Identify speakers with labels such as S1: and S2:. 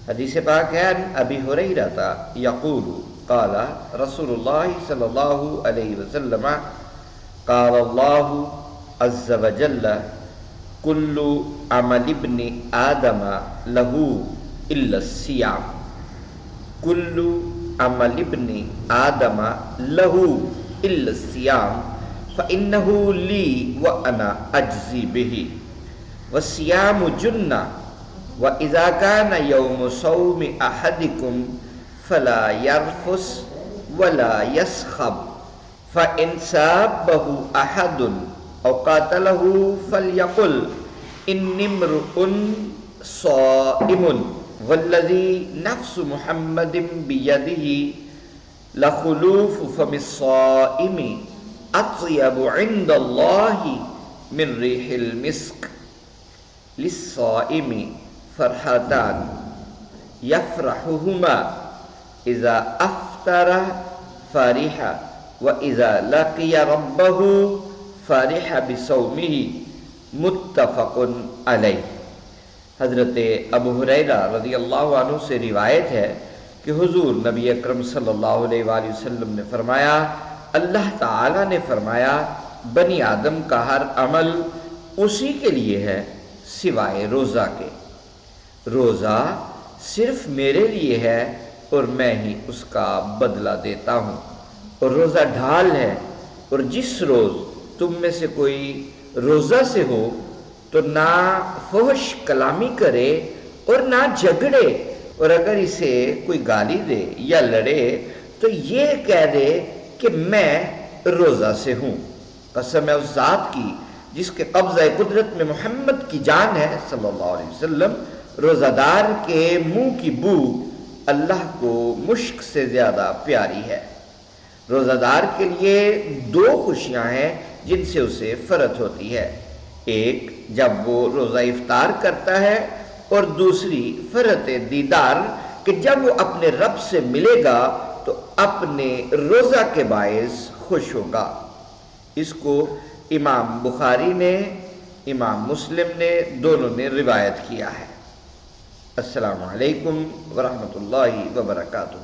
S1: حدیث پاک ہے ابی ہریرہ یقول قال رسول اللہ صلی اللہ علیہ وسلم قال اللہ عز وجل کل عمل ابن آدم له الا الصیام کل عمل ابن آدم له الا الصیام فإنه لی وأنا اجزی به والصیام جنہ وإذا كان يوم صوم أحدكم فلا يرفث ولا يسخب فإن سابه أحد أو قاتله فليقل إني امرؤ صائم والذي نفس محمد بيده لخلوف فم الصائم أطيب عند الله من ريح المسك للصائم فرحتان یفرحہما اذا افطر فرح واذا لقی ربہ فرح بصومہ متفق علیہ۔ حضرت ابو ہریرہ رضی اللہ عنہ سے روایت ہے کہ حضور نبی اکرم صلی اللہ علیہ وآلہ وسلم نے فرمایا، اللہ تعالی نے فرمایا بنی آدم کا ہر عمل اسی کے لیے ہے سوائے روزہ کے، روزہ صرف میرے لیے ہے اور میں ہی اس کا بدلہ دیتا ہوں، اور روزہ ڈھال ہے، اور جس روز تم میں سے کوئی روزہ سے ہو تو نہ فحش کلامی کرے اور نہ جھگڑے، اور اگر اسے کوئی گالی دے یا لڑے تو یہ کہہ دے کہ میں روزہ سے ہوں۔ قسم ہے اس ذات کی جس کے قبضہ قدرت میں محمد کی جان ہے صلی اللہ علیہ وسلم، روزہ دار کے منہ کی بو اللہ کو مشک سے زیادہ پیاری ہے۔ روزہ دار کے لیے دو خوشیاں ہیں جن سے اسے فرحت ہوتی ہے، ایک جب وہ روزہ افطار کرتا ہے، اور دوسری فرحت دیدار کہ جب وہ اپنے رب سے ملے گا تو اپنے روزہ کے باعث خوش ہوگا۔ اس کو امام بخاری نے، امام مسلم نے، دونوں نے روایت کیا ہے۔ السلام علیکم ورحمۃ اللہ وبرکاتہ۔